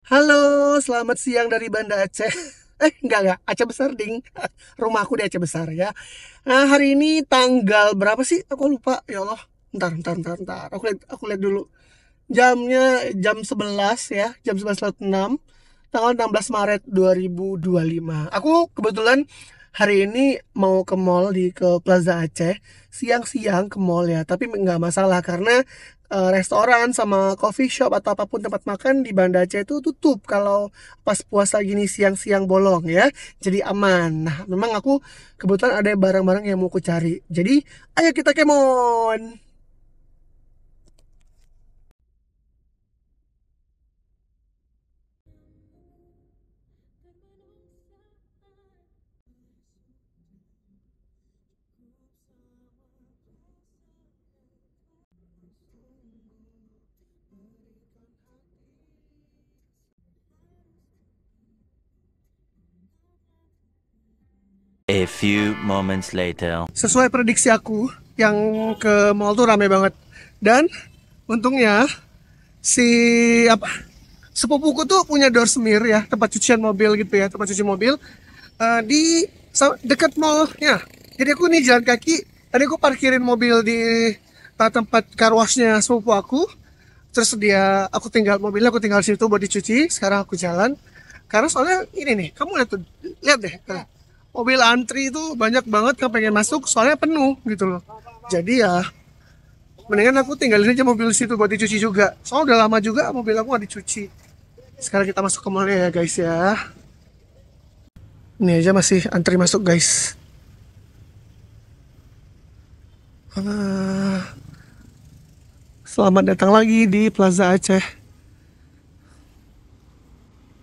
Halo, selamat siang dari Banda Aceh. Enggak, Aceh Besar, ding. Rumahku di Aceh Besar ya. Nah, hari ini tanggal berapa sih? Aku lupa, ya Allah. Ntar. Aku lihat dulu. Jamnya jam 11 ya, jam 11.06. Tanggal 16 Maret 2025. Aku kebetulan hari ini mau ke mall ke Plaza Aceh. Siang-siang ke mall ya, tapi nggak masalah karena restoran sama coffee shop atau apapun tempat makan di Banda Aceh itu tutup kalau pas puasa gini siang-siang bolong ya. Jadi aman. Nah, memang aku kebetulan ada barang-barang yang mau aku cari. Jadi, ayo kita kemon. A few moments later. Sesuai prediksi aku, yang ke mall tuh rame banget. Dan untungnya si apa sepupuku tuh punya door smear ya, tempat cucian mobil gitu ya, tempat cuci mobil di dekat mallnya. Jadi aku nih jalan kaki, tadi aku parkirin mobil di tempat car washnya sepupu aku. Terus aku tinggal mobilnya, aku tinggal situ buat dicuci. Sekarang aku jalan. Karena soalnya ini nih, kamu lihat tuh, lihat deh. Mobil antri itu banyak banget yang pengen masuk, soalnya penuh gitu loh. Jadi ya, mendingan aku tinggalin aja mobil situ buat dicuci juga. Soalnya udah lama juga mobil aku nggak dicuci. Sekarang kita masuk ke mallnya ya guys ya. Ini aja masih antri masuk guys. Ah, selamat datang lagi di Plaza Aceh.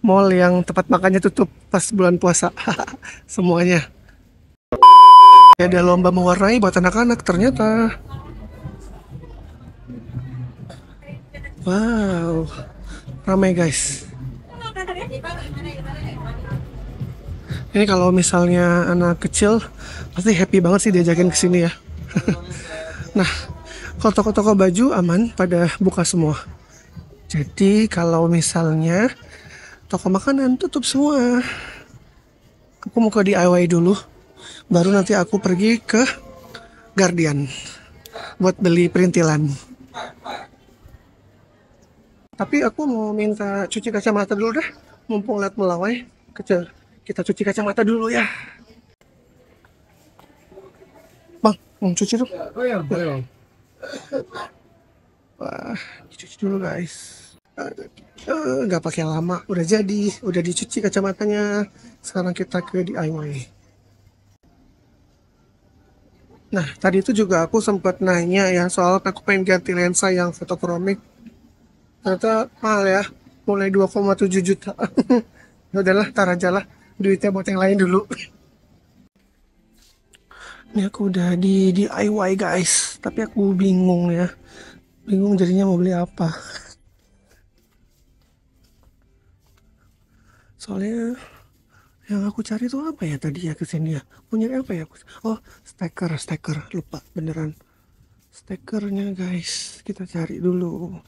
Mall yang tempat makannya tutup pas bulan puasa. Semuanya. Ada lomba mewarnai buat anak-anak ternyata. Wow, ramai guys. Ini kalau misalnya anak kecil pasti happy banget sih diajakin ke sini ya. Nah, kalau toko-toko baju aman pada buka semua. Jadi kalau misalnya toko makanan tutup semua. Aku mau ke DIY dulu, baru nanti aku pergi ke Guardian buat beli perintilan. Tapi aku mau minta cuci kacamata dulu dah, mumpung lihat melawai. Kecil, kita cuci kacamata dulu ya. Bang, mau cuci dulu. Oh iya, boleh bang. Wah, dicuci dulu guys. Nggak pakai lama, udah jadi, udah dicuci kacamatanya. Sekarang kita ke DIY. Nah, tadi itu juga aku sempat nanya ya soal aku pengen ganti lensa yang fotokromik. Ternyata mahal ya, mulai 2,7 juta. Ya udahlah, tar aja lah. Duitnya buat yang lain dulu. Ini aku udah di DIY guys, tapi aku bingung ya. Bingung jadinya mau beli apa. Soalnya yang aku cari tuh apa ya tadi ya kesini ya. Punya apa ya? Oh, steker. Lupa beneran. Stekernya guys, kita cari dulu.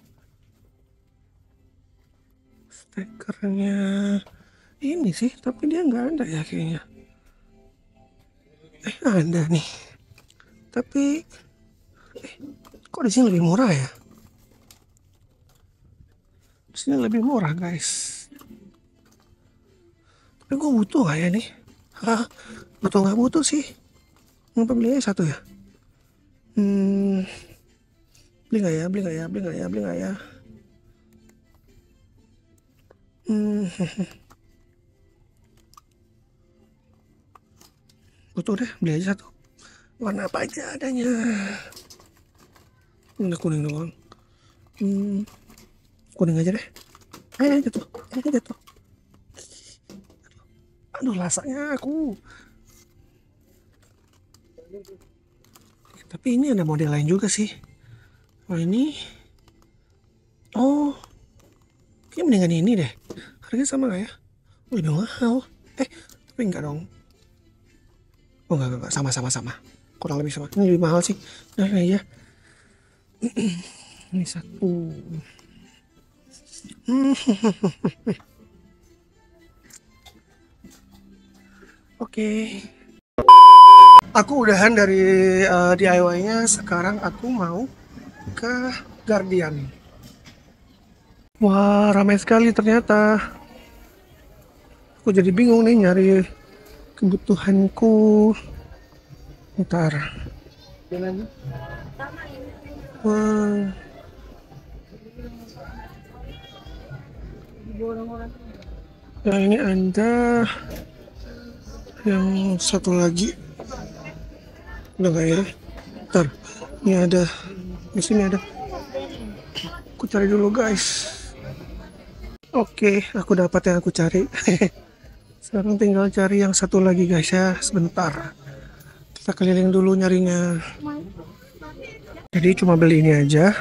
Stekernya ini sih, tapi dia nggak ada ya kayaknya. Ada nih. Tapi kok di sini lebih murah ya? Di sini lebih murah guys. Tapi gue butuh gak ya nih? Hah? Butuh nggak butuh sih? Ngapa beli aja satu ya? Hmm, beli nggak ya? Beli nggak ya? Hmm, butuh deh, beli aja satu. Warna apa aja adanya? Ini kuning doang. Hmm, kuning aja deh. Jatuh. Aduh, rasanya aku. Tapi ini ada model lain juga sih. Oh ini, oh, kayaknya mendingan ini deh. Harganya sama gak ya? Oh, lebih mahal. Tapi enggak dong. Oh, enggak. Sama. Kurang lebih sama. Ini lebih mahal sih. Nah, ini aja. Ini satu. Oke. Aku udahan dari DIY-nya. Sekarang aku mau ke Guardian. Wah, ramai sekali ternyata. Aku jadi bingung nih nyari kebutuhanku. Ntar. Wah. Ya ini ada yang satu lagi. Udah nggak ya? Ntar. Ini ada. Di sini ada. Aku cari dulu guys. Oke, aku dapat yang aku cari. Sekarang tinggal cari yang satu lagi guys ya. Sebentar. Kita keliling dulu nyarinya. Jadi cuma beli ini aja.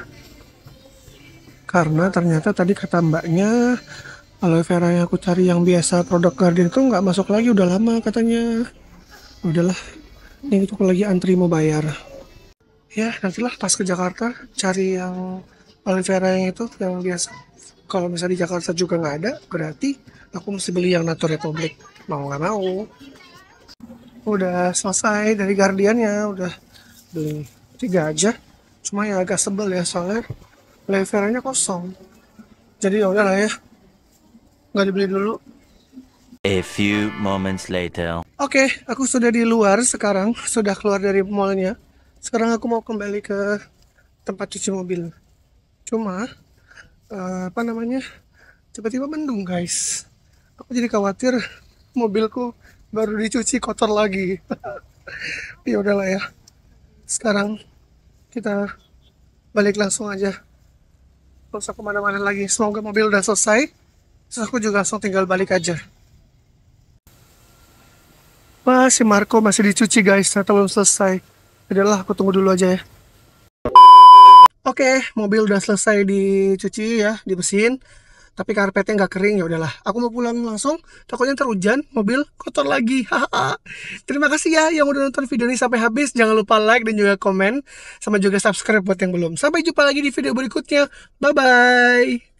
Karena ternyata tadi kata mbaknya aloe vera yang aku cari yang biasa produk Guardian itu nggak masuk lagi, udah lama katanya. Udahlah, ini aku lagi antri mau bayar. Ya nantilah pas ke Jakarta cari yang aloe vera yang itu yang biasa. Kalau misalnya di Jakarta juga nggak ada, berarti aku mesti beli yang Nature Republic. Mau nggak mau. Udah selesai dari Guardiannya, udah beli 3 aja. Cuma ya agak sebel ya soalnya aloe veranya kosong. Jadi ya udahlah ya, nggak dibeli dulu. A few moments later. Oke, aku sudah di luar sekarang, sudah keluar dari mallnya. Sekarang aku mau kembali ke tempat cuci mobil. Cuma, apa namanya, tiba-tiba mendung guys. Aku jadi khawatir mobilku baru dicuci kotor lagi. Ya udahlah ya. Sekarang kita balik langsung aja. Gak usah kemana-mana lagi. Semoga mobil udah selesai. Terus aku juga langsung tinggal balik aja. Wah, si Marco masih dicuci guys, ternyata belum selesai. Udahlah, aku tunggu dulu aja ya. Oke, mobil udah selesai dicuci ya, dibersihin. Tapi karpetnya nggak kering, ya udahlah. Aku mau pulang langsung, takutnya ntar hujan, mobil kotor lagi. Haha. Terima kasih ya yang udah nonton video ini sampai habis. Jangan lupa like dan juga komen, sama juga subscribe buat yang belum. Sampai jumpa lagi di video berikutnya. Bye-bye.